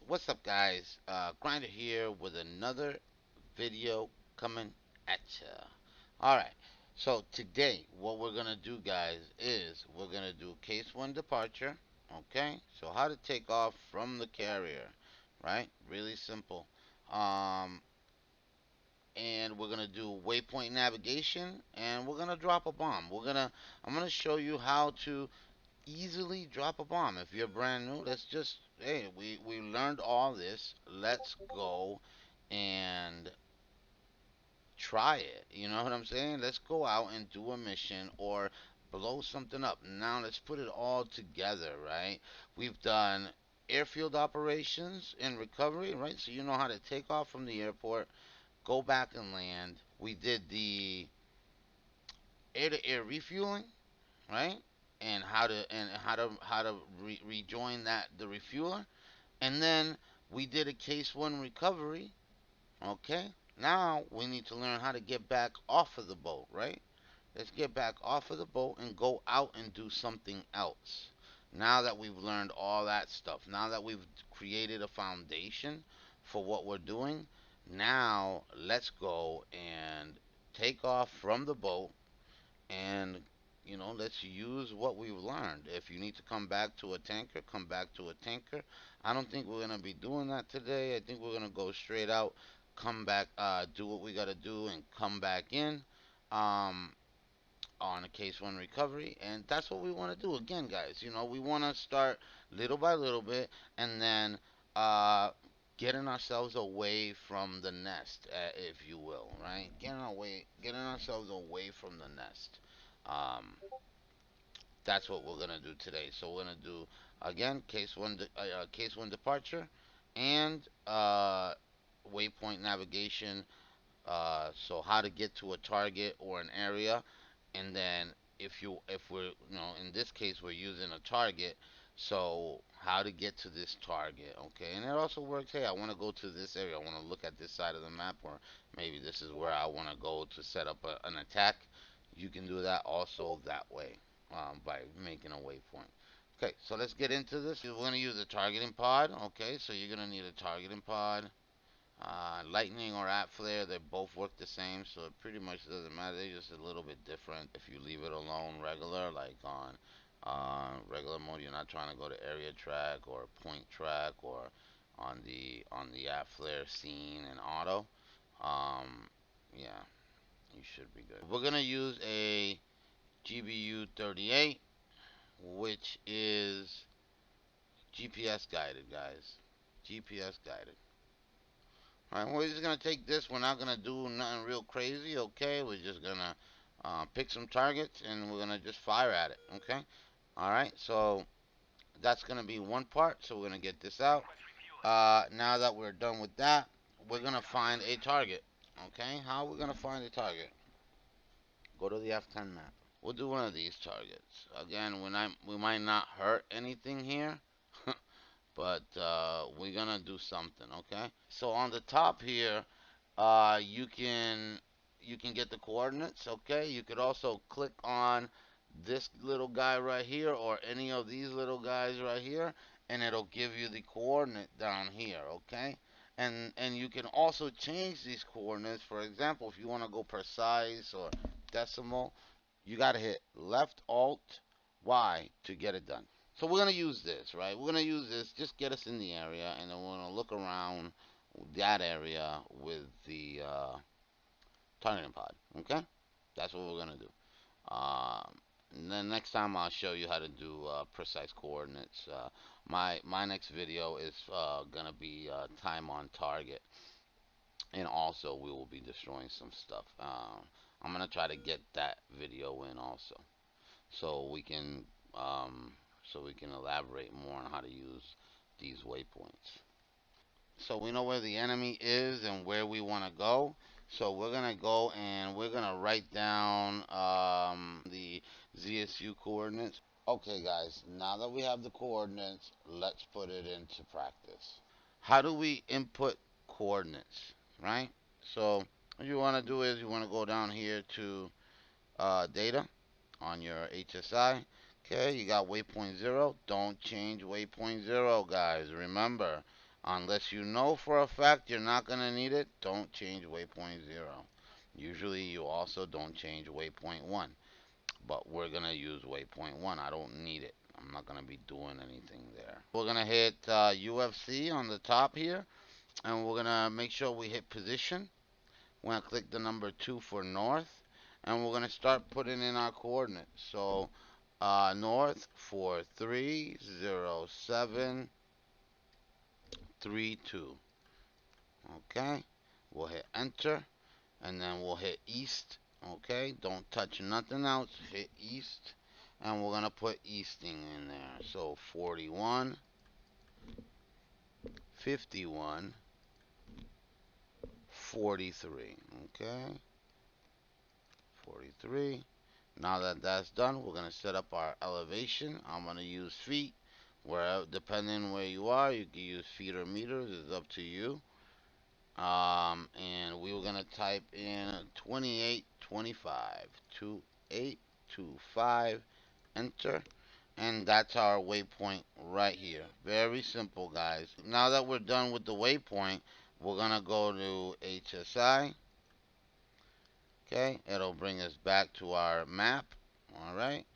What's up, guys? Grinder here with another video coming at ya. Alright, so today what we're gonna do, guys, is we're gonna do case one departure. Okay, so how to take off from the carrier, right? Really simple. Um, and we're gonna do waypoint navigation, and we're gonna drop a bomb. I'm gonna show you how to easily drop a bomb. If you're brand new, let's just, hey, we learned all this. Let's go and try it. You know what I'm saying? Let's go out and do a mission or blow something up. Now let's put it all together, right? We've done airfield operations and recovery, right? So you know how to take off from the airport, go back and land. We did the air to air refueling, right? And how to rejoin that the refueler, and then we did a case one recovery. Okay, now we need to learn how to get back off of the boat, right? Let's get back off of the boat and go out and do something else. Now that we've learned all that stuff, now that we've created a foundation for what we're doing, now let's go and take off from the boat and let's use what we've learned. If you need to come back to a tanker, come back to a tanker. I don't think we're gonna be doing that today. I think we're gonna go straight out, come back, do what we gotta do, and come back in um, on a case one recovery, and that's what we want to do. Again, guys, we want to start little by little bit, and then uh, getting ourselves away from the nest, if you will, right? Getting ourselves away from the nest. Um, that's what we're gonna do today. So we're gonna do again case one departure, and waypoint navigation. So how to get to a target or an area, and then if we're in this case we're using a target, so how to get to this target. Okay, and it also works. Hey, I want to go to this area. I want to look at this side of the map, or maybe this is where I want to go to set up an attack. You can do that also that way, by making a waypoint. Okay, so let's get into this. We're going to use a targeting pod. Okay, so you're going to need a targeting pod. Lightning or at flare, they both work the same, so it pretty much doesn't matter. They're just a little bit different. If you leave it alone regular, like on regular mode, you're not trying to go to area track or point track, or on the at flare scene and auto. Um, yeah, you should be good. We're gonna use a GBU 38, which is GPS guided, guys. GPS guided. Alright, we're just gonna take this. We're not gonna do nothing real crazy, okay? We're just gonna pick some targets and we're gonna just fire at it, okay? Alright, so that's gonna be one part. So we're gonna get this out. Now that we're done with that, we're gonna find a target, okay? How are we gonna find a target? Go to the F10 map. We'll do one of these targets. Again, we might not hurt anything here, but we're gonna do something, okay? So on the top here, you can get the coordinates, okay? You could also click on this little guy right here, or any of these little guys right here, and it'll give you the coordinate down here, okay? And you can also change these coordinates. For example, if you want to go precise or decimal, you got to hit left alt Y to get it done. So we're gonna use this, right? We're gonna use this, just get us in the area, and then we're gonna look around that area with the targeting pod. Okay, that's what we're gonna do. And then next time I'll show you how to do precise coordinates. My next video is gonna be time on target, and also we will be destroying some stuff. I'm gonna try to get that video in also, so we can elaborate more on how to use these waypoints. So we know where the enemy is and where we want to go. So we're gonna go and we're gonna write down the ZSU coordinates. Okay, guys. Now that we have the coordinates, let's put it into practice. How do we input coordinates? Right. So what you want to do is you want to go down here to data on your HSI. Okay, you got waypoint 0. Don't change waypoint 0, guys. Remember, Unless you know for a fact you're not going to need it, don't change waypoint 0. Usually you also don't change waypoint 1, but we're going to use waypoint 1. I don't need it. I'm not going to be doing anything there. We're going to hit UFC on the top here, and we're going to make sure we hit position. We're going to click the number 2 for north, and we're going to start putting in our coordinates. So north 430732. Okay, we'll hit enter, and then we'll hit east. Okay, don't touch nothing else. Hit east, and we're gonna put easting in there. So 41, 51, 43. Okay, 43. Now that that's done, we're gonna set up our elevation. I'm gonna use feet. Where depending where you are, you can use feet or meters. It's up to you. And we were gonna type in 2825, 2825, enter, and that's our waypoint right here. Very simple, guys. Now that we're done with the waypoint, we're gonna go to HSI. Okay, it'll bring us back to our map. All right,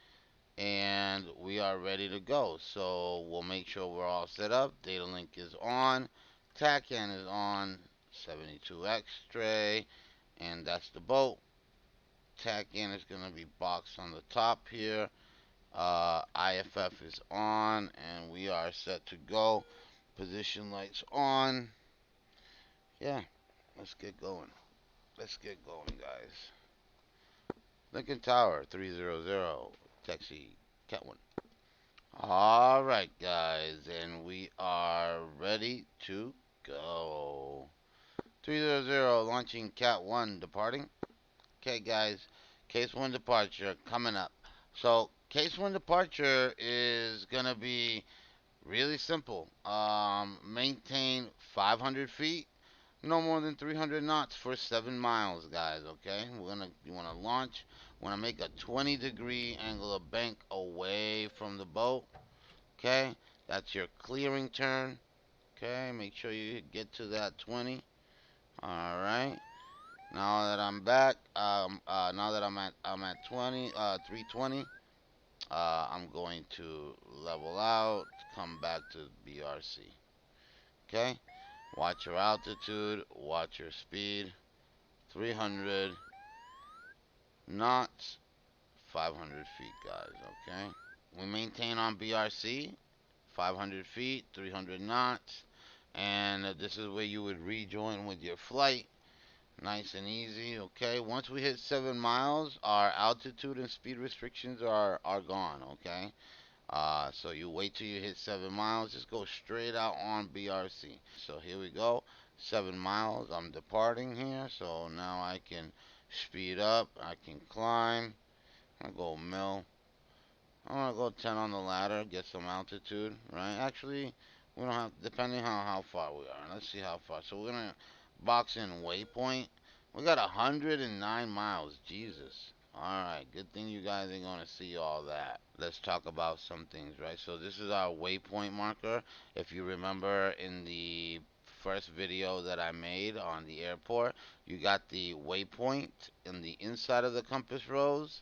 and we are ready to go. So we'll make sure we're all set up. Data link is on, TACAN is on, 72 X-ray, and that's the boat. TACAN is going to be boxed on the top here. IFF is on, and we are set to go. Position lights on. Yeah, let's get going. Let's get going, guys. Lincoln Tower 300, taxi Cat 1. Alright, guys, and we are ready to go. 300 launching Cat 1 departing. Okay, guys, Case 1 departure coming up. So, Case 1 departure is going to be really simple. Maintain 500 feet, no more than 300 knots for 7 miles, guys, okay? You want to launch, want to make a 20-degree angle of bank away from the boat. Okay, that's your clearing turn. Okay, make sure you get to that 20. All right. Now that I'm back, now that I'm at 320. I'm going to level out, come back to BRC. Okay. Watch your altitude, watch your speed. 300 knots, 500 feet, guys. Okay. We maintain on BRC. 500 feet, 300 knots, and this is where you would rejoin with your flight. Nice and easy, okay? Once we hit 7 miles, our altitude and speed restrictions are gone, okay? So you wait till you hit 7 miles, just go straight out on BRC. So here we go, 7 miles, I'm departing here, so now I can speed up, I can climb, I'll go mill. I'm gonna go 10 on the ladder, get some altitude, right? Actually, we don't have, depending on how far we are. Let's see how far. So we're gonna box in waypoint. We got 109 miles. Jesus. Alright, good thing you guys ain't gonna see all that. Let's talk about some things, right? So this is our waypoint marker. If you remember in the first video that I made on the airport, you got the waypoint in the inside of the compass rose.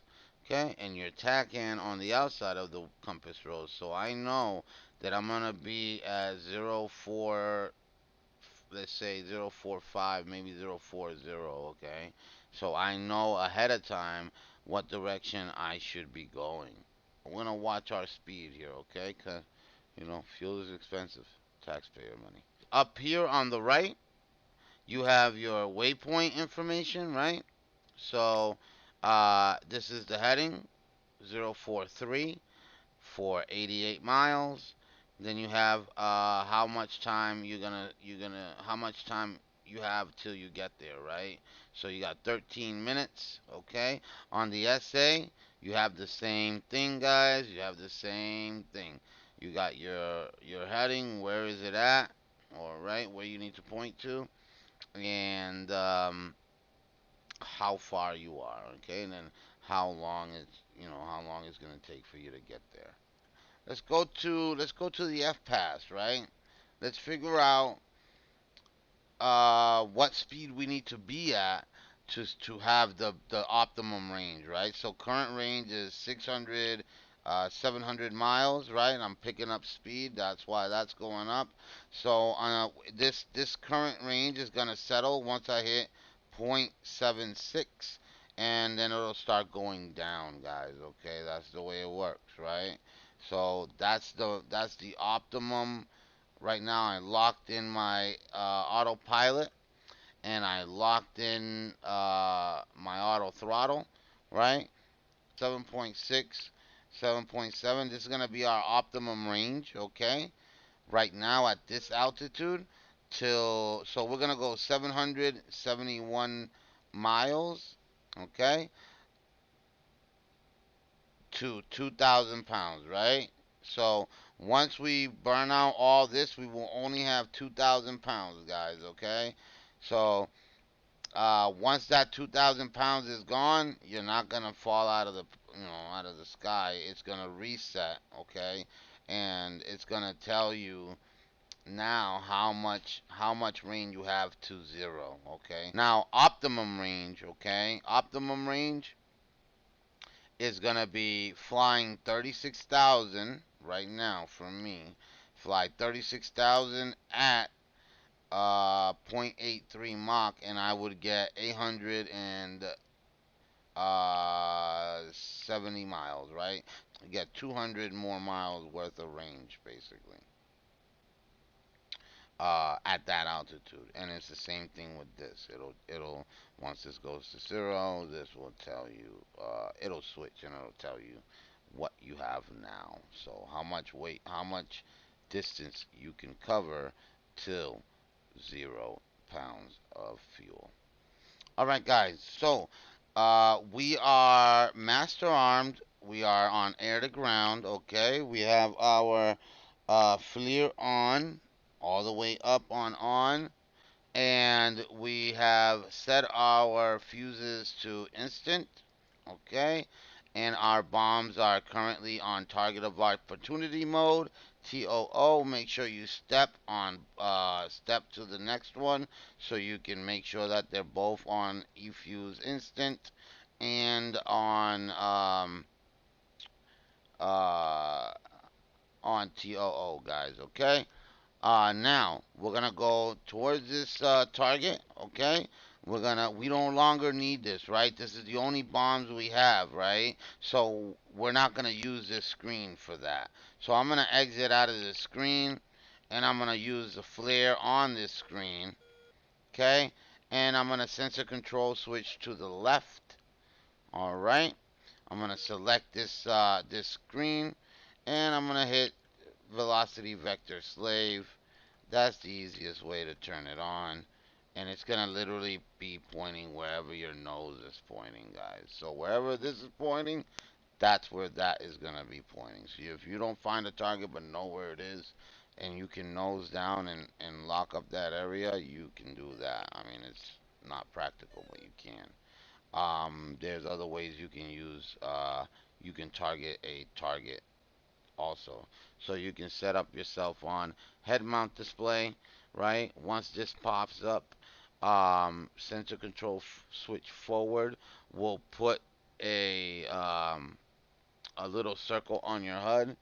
Okay, and your TACAN on the outside of the compass rose. So I know that I'm gonna be at 04, let's say 045, maybe 040. Okay, so I know ahead of time what direction I should be going. We're gonna watch our speed here, okay? Cause fuel is expensive, taxpayer money. Up here on the right, you have your waypoint information, right? So this is the heading 043 for 88 miles. Then you have how much time how much time you have till you get there, right? So you got 13 minutes, okay? On the SA, you have the same thing, guys. You have the same thing. You got your heading, where is it at? All right, where you need to point to, and how far you are, okay? And then how long it's gonna take for you to get there. Let's go to the F pass, right? let's figure out what speed we need to be at to have the optimum range, right? So current range is 600, 700 miles, right? I'm picking up speed. That's why that's going up. So this current range is gonna settle once I hit 0.76, and then it'll start going down, guys. Okay, that's the way it works, right? So that's the optimum. Right now, I locked in my autopilot, and I locked in my auto throttle, right? 7.6, 7.7. This is going to be our optimum range, okay? Right now at this altitude, so we're going to go 771 miles, okay, to 2,000 pounds, right? So once we burn out all this, we will only have 2,000 pounds, guys, okay? So once that 2,000 pounds is gone, you're not gonna fall out of the out of the sky. It's gonna reset, okay? And it's gonna tell you now how much range you have to zero, okay? Now optimum range, okay? Optimum range is gonna be flying 36,000 right now for me. Fly 36,000 at 0.83 Mach, and I would get 870 miles, right? You get 200 more miles worth of range, basically, at that altitude. And it's the same thing with this. It'll once this goes to zero, this will tell you. It'll switch and it'll tell you what you have now. So how much weight, how much distance you can cover till 0 pounds of fuel. All right, guys. So we are master armed. We are on air to ground. Okay. We have our FLIR on, all the way up on, and we have set our fuses to instant. Okay. And our bombs are currently on target of opportunity mode. TOO. Make sure you step to the next one so you can make sure that they're both on eFuse instant and uh on TOO, guys. Okay. Now we're gonna go towards this target. Okay, we no longer need this, right? This is the only bombs we have, right? So we're not gonna use this screen for that. So I'm gonna exit out of this screen, and I'm gonna use the flare on this screen. Okay, and I'm gonna sensor control switch to the left. All right, I'm gonna select this screen, and I'm gonna hit velocity vector slave. That's the easiest way to turn it on. And it's going to literally be pointing wherever your nose is pointing, guys. So wherever this is pointing, that's where that is going to be pointing. So if you don't find a target but know where it is, and you can nose down and lock up that area, you can do that. I mean, it's not practical, but you can. There's other ways you can use, you can target a target also. So you can set up yourself on head mount display, right? Once this pops up, sensor control switch forward will put a little circle on your HUD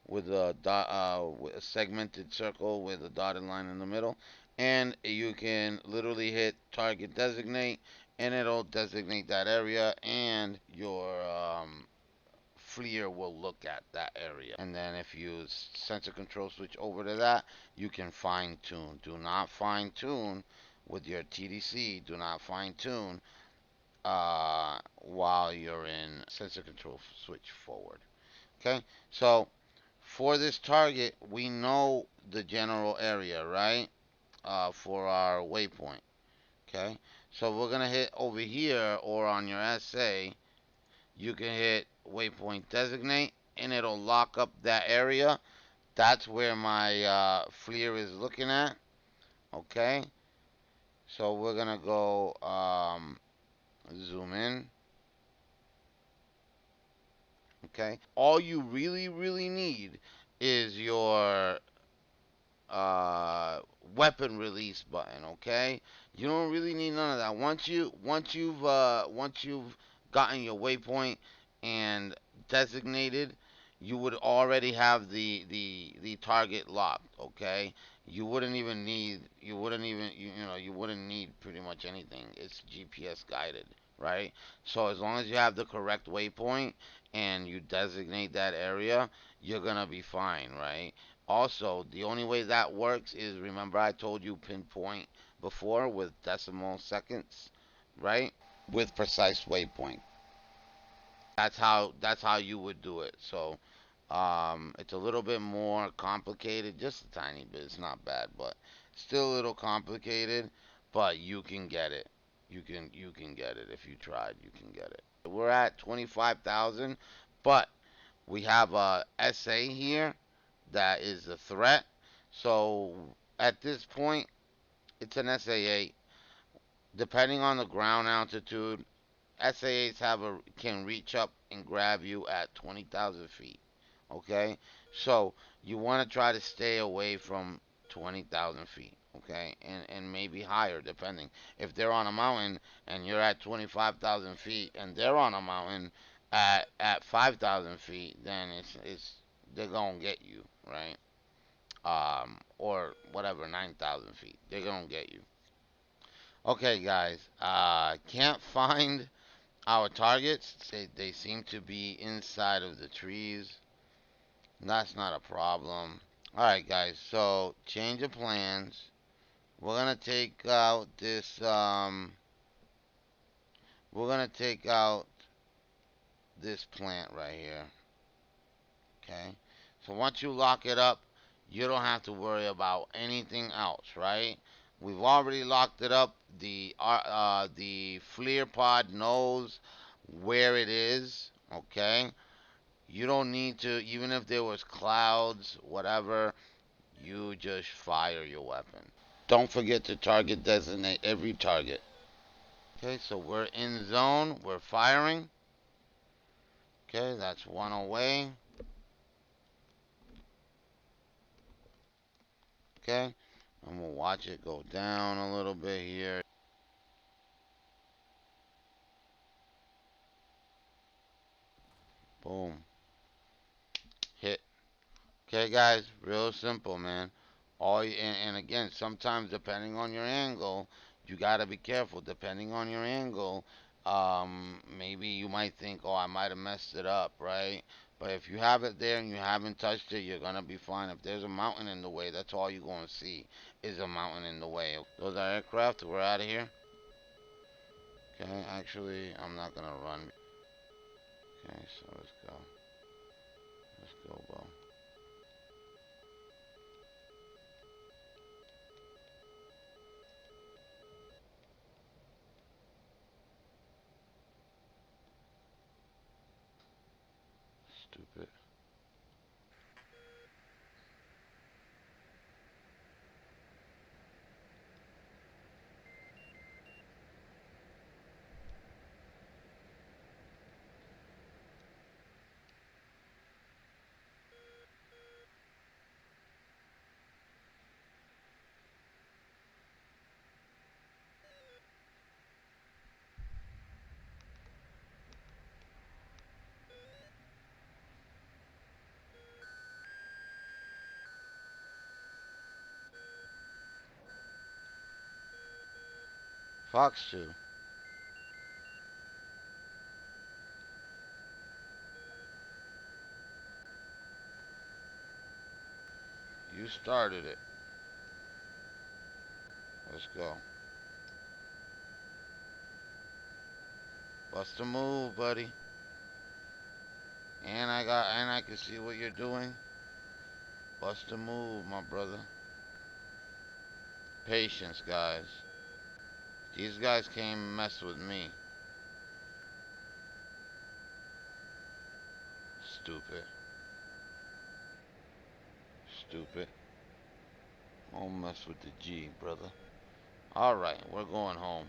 with with a segmented circle with a dotted line in the middle, and you can literally hit target designate, and it'll designate that area, and your FLIR will look at that area. And then if you sensor control switch over to that, you can fine tune. Do not fine tune with your TDC. Do not fine tune while you're in sensor control switch forward. Okay, so for this target, we know the general area, right? For our waypoint. Okay, so we're gonna hit over here or on your SA. You can hit waypoint designate, and it'll lock up that area. That's where my FLIR is looking at. Okay, so we're gonna go zoom in. Okay, all you really need is your weapon release button. Okay, you don't really need none of that. Once you've gotten your waypoint and designated, you would already have the target locked. Okay, you wouldn't even you wouldn't need pretty much anything. It's GPS guided, right? So as long as you have the correct waypoint and you designate that area, you're gonna be fine, right? Also, the only way that works is, remember I told you pinpoint before with decimal seconds, right? With precise waypoint. That's how you would do it. So, it's a little bit more complicated, just a tiny bit. It's not bad, but still a little complicated. But you can get it. You can get it if you tried. You can get it. We're at 25,000, but we have a SA here that is a threat. So at this point, it's an SA8. Depending on the ground altitude, SAAs can reach up and grab you at 20,000 feet. Okay, so you want to try to stay away from 20,000 feet. Okay, and maybe higher depending. If they're on a mountain and you're at 25,000 feet and they're on a mountain at 5,000 feet, then it's they're gonna get you, right? Or whatever, 9,000 feet, they're gonna get you. Okay, guys, can't find our targets. They seem to be inside of the trees. That's not a problem. Alright, guys, so change of plans. We're gonna take out this, we're gonna take out this plant right here. Okay? So once you lock it up, you don't have to worry about anything else, right? We've already locked it up. The FLIR pod knows where it is, okay? You don't need to, even if there was clouds, whatever, you just fire your weapon. Don't forget to target designate every target. Okay, so we're in zone, we're firing. Okay, that's one away. Okay, and we'll watch it go down a little bit here. Boom. Hit. Okay, guys, real simple, man. And again, sometimes depending on your angle, you gotta be careful. Depending on your angle, maybe you might think, oh, I might have messed it up, right? But if you have it there and you haven't touched it, you're gonna be fine. If there's a mountain in the way, that's all you're gonna see is a mountain in the way. Those are aircraft. We're out of here. Okay, actually, I'm not gonna run. Okay, so let's go. Let's go, bro. Stupid. Fox 2. You started it. Let's go. Bust a move, buddy. And I can see what you're doing. Bust a move, my brother. Patience, guys. These guys came mess with me. Stupid. Stupid. Don't mess with the G, brother. Alright, we're going home.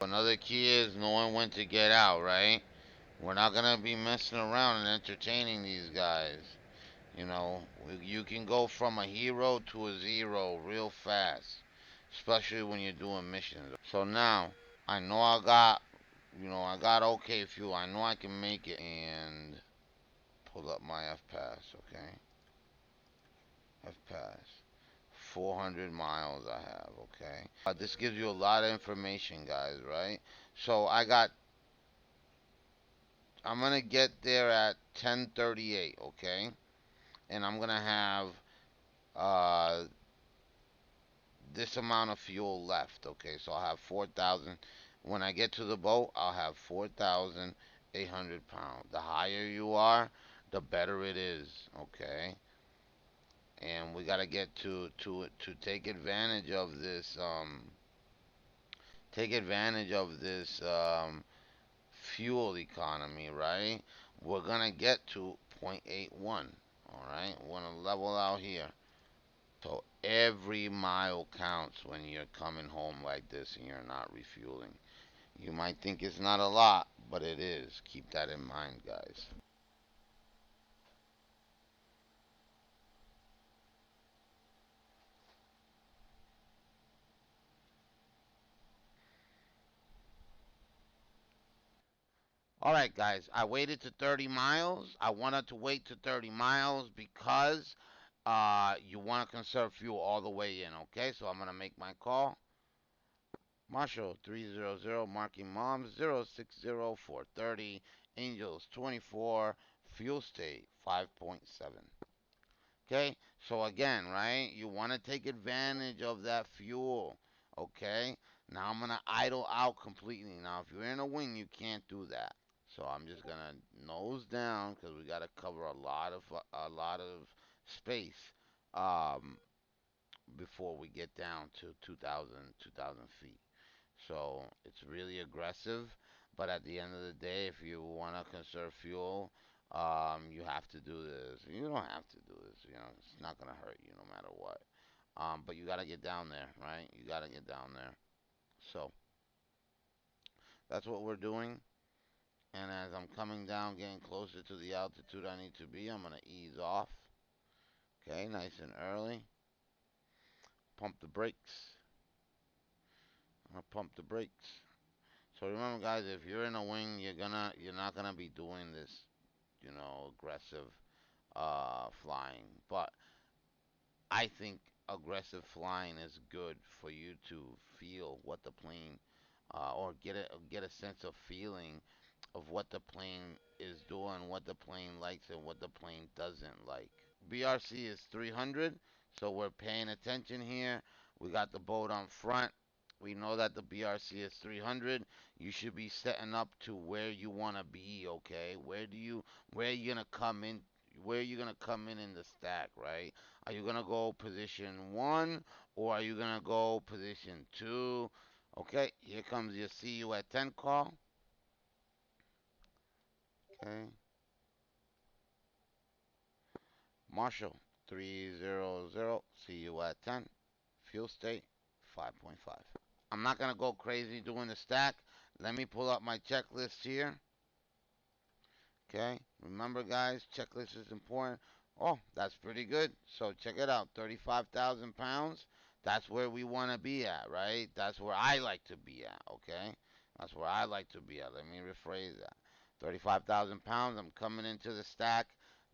Another key is knowing when to get out, right? We're not gonna be messing around and entertaining these guys. You know, you can go from a hero to a zero real fast, especially when you're doing missions. So now I know I got okay fuel. I know I can make it and pull up my F pass. Okay, F pass. 400 miles I have. Okay, this gives you a lot of information, guys. Right? So I'm gonna get there at 10:38. Okay, and I'm gonna have uh this amount of fuel left. Okay, so I'll have 4,000. When I get to the boat, I'll have 4,800 pounds. The higher you are, the better it is. Okay, and we gotta get to take advantage of this. Take advantage of this fuel economy, right? We're gonna get to 0.81. All right, we're gonna level out here. So every mile counts when you're coming home like this and you're not refueling. You might think it's not a lot, but it is. Keep that in mind, guys. All right, guys. I waited to 30 miles. I wanted to wait to 30 miles because you want to conserve fuel all the way in. Okay, so I'm gonna make my call. Marshall 300, marking mom 060430, Angels 24, fuel state 5.7. Okay, so again, right, you want to take advantage of that fuel. Okay, now I'm gonna idle out completely. Now, if you're in a wing, you can't do that. So I'm just gonna nose down because we gotta cover a lot of space um, before we get down to 2,000 feet. So it's really aggressive, but at the end of the day, if you want to conserve fuel, you have to do this. You don't have to do this. You know, it's not gonna hurt you no matter what. But you gotta get down there, right? You gotta get down there. So that's what we're doing. And as I'm coming down, getting closer to the altitude I need to be, I'm gonna ease off. Okay, nice and early. Pump the brakes. I'm gonna pump the brakes. So remember, guys, if you're in a wing, you're not gonna be doing this, aggressive flying. But I think aggressive flying is good for you to feel what the plane, or get a sense of feeling of what the plane is doing, what the plane likes, and what the plane doesn't like. BRC is 300, so we're paying attention here. We got the boat on front. We know that the BRC is 300. You should be setting up to where you want to be, okay? Where are you going to come in? Where are you going to come in the stack, right? Are you going to go position 1 or are you going to go position 2? Okay, here comes your see you at 10 call. Okay. Marshall 300, see you at 10. Fuel state 5.5. I'm not going to go crazy doing the stack. Let me pull up my checklist here. Okay. Remember, guys, checklist is important. Oh, that's pretty good. So check it out. 35,000 pounds. That's where we want to be at, right? That's where I like to be at, okay? That's where I like to be at. Let me rephrase that. 35,000 pounds. I'm coming into the stack.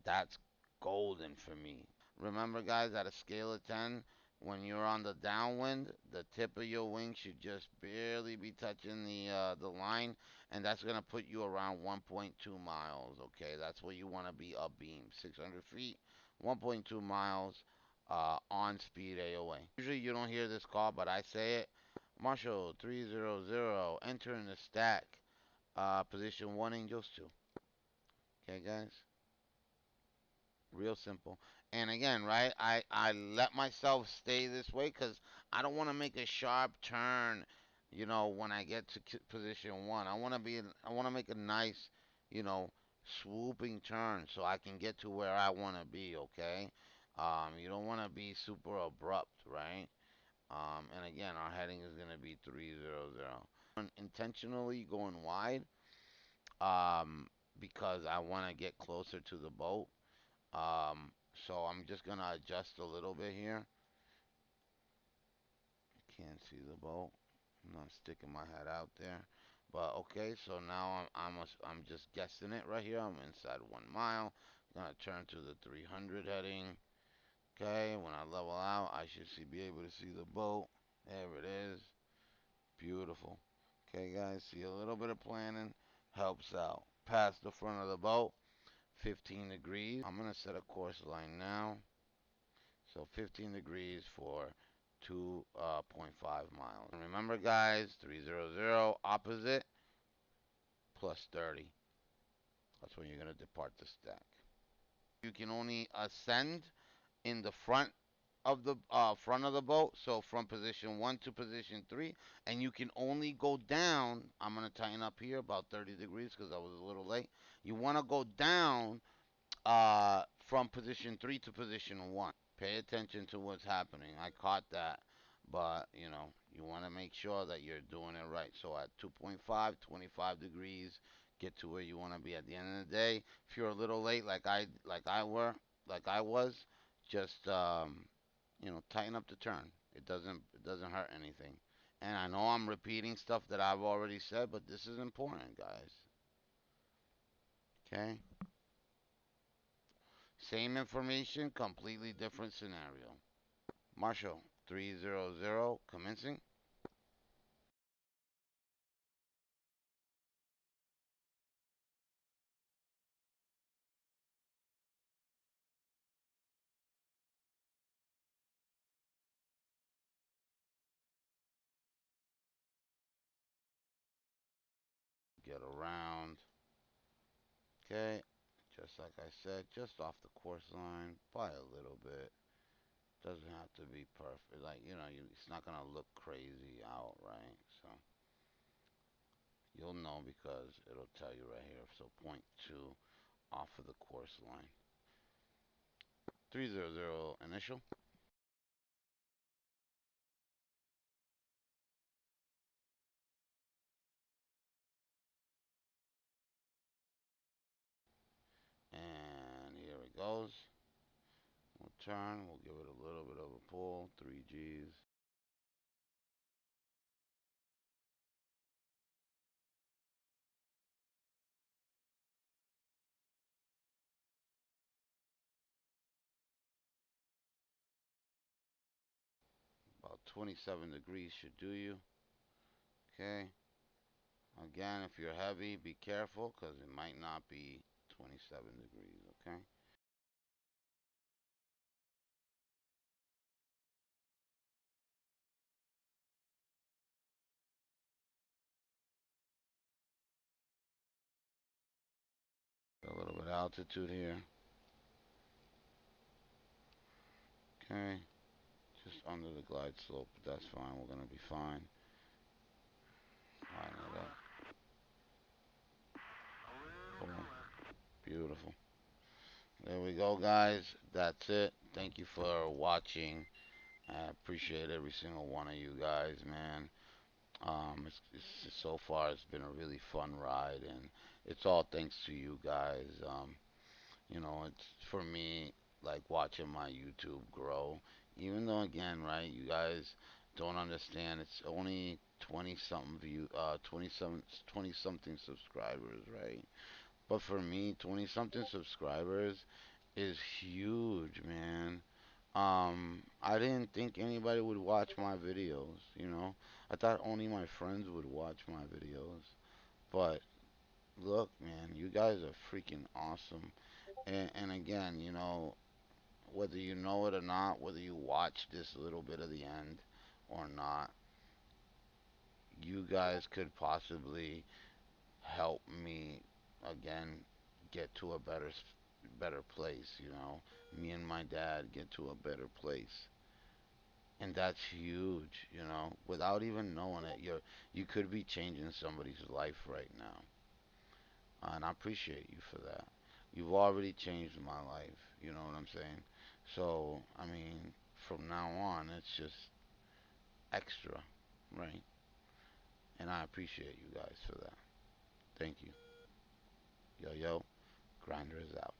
That's golden for me. Remember, guys, at a scale of 10, when you're on the downwind, the tip of your wing should just barely be touching the line, and that's gonna put you around 1.2 miles. Okay, that's where you want to be upbeam, 600 feet, 1.2 miles, on speed AOA. Usually you don't hear this call, but I say it. Marshall 300, entering the stack, position 1, Angels 2. Okay, guys. Real simple. And again, right, I let myself stay this way because I don't want to make a sharp turn, when I get to position 1. I want to make a nice, you know, swooping turn so I can get to where I want to be, okay? You don't want to be super abrupt, right? And again, our heading is going to be 300. Intentionally going wide, um, because I want to get closer to the boat. So I'm just gonna adjust a little bit here. Can't see the boat. I'm not sticking my head out there. But okay, so now I'm just guessing it right here. I'm inside 1 mile. Gonna turn to the 300 heading. Okay, when I level out, I should be able to see the boat. There it is. Beautiful. Okay, guys, see, a little bit of planning helps out. Past the front of the boat, 15 degrees. I'm gonna set a course line now. So 15 degrees for 2.5 miles. And remember, guys, 300 opposite plus 30. That's when you're gonna depart the stack. You can only ascend in the front of the boat, so from position 1 to position 3, and you can only go down. I'm gonna tighten up here about 30 degrees because I was a little late. You want to go down from position 3 to position 1. Pay attention to what's happening. I caught that, but you want to make sure that you're doing it right. So at 2.5, 25 degrees, get to where you want to be at the end of the day. If you're a little late, like I was, just tighten up the turn. It doesn't hurt anything. And I know I'm repeating stuff that I've already said, but this is important, guys. Okay? Same information, completely different scenario. Marshall, 300, commencing. Get around. Okay, just like I said, just off the course line by a little bit. Doesn't have to be perfect. Like, it's not going to look crazy out, right? So, you'll know because it'll tell you right here. So, point 2 off of the course line. 300 initial. And here it goes. We'll turn. We'll give it a little bit of a pull. 3 G's. About 27 degrees should do you. Okay. Again, if you're heavy, be careful because it might not be 27 degrees. Okay. A little bit of altitude here. Okay. Just under the glide slope, but that's fine. We're gonna be fine. Line it up. Boom. Beautiful. There we go, guys. That's it. Thank you for watching. I appreciate every single one of you guys, man. So far it's been a really fun ride, and it's all thanks to you guys. It's for me like watching my YouTube grow. Even though, again, right, you guys don't understand. It's only 20 something 20 something subscribers, right? But for me, 20 something subscribers is huge, man. I didn't think anybody would watch my videos. I thought only my friends would watch my videos. But look, man, you guys are freaking awesome. And again, whether you know it or not, whether you watch this little bit of the end or not, you guys could possibly help me again get to a better place. Me and my dad get to a better place. And that's huge. Without even knowing it, you could be changing somebody's life right now. And I appreciate you for that. You've already changed my life, you know what I'm saying? So, I mean, from now on, it's just extra, right? And I appreciate you guys for that. Thank you. Yo, yo, Grinder is out.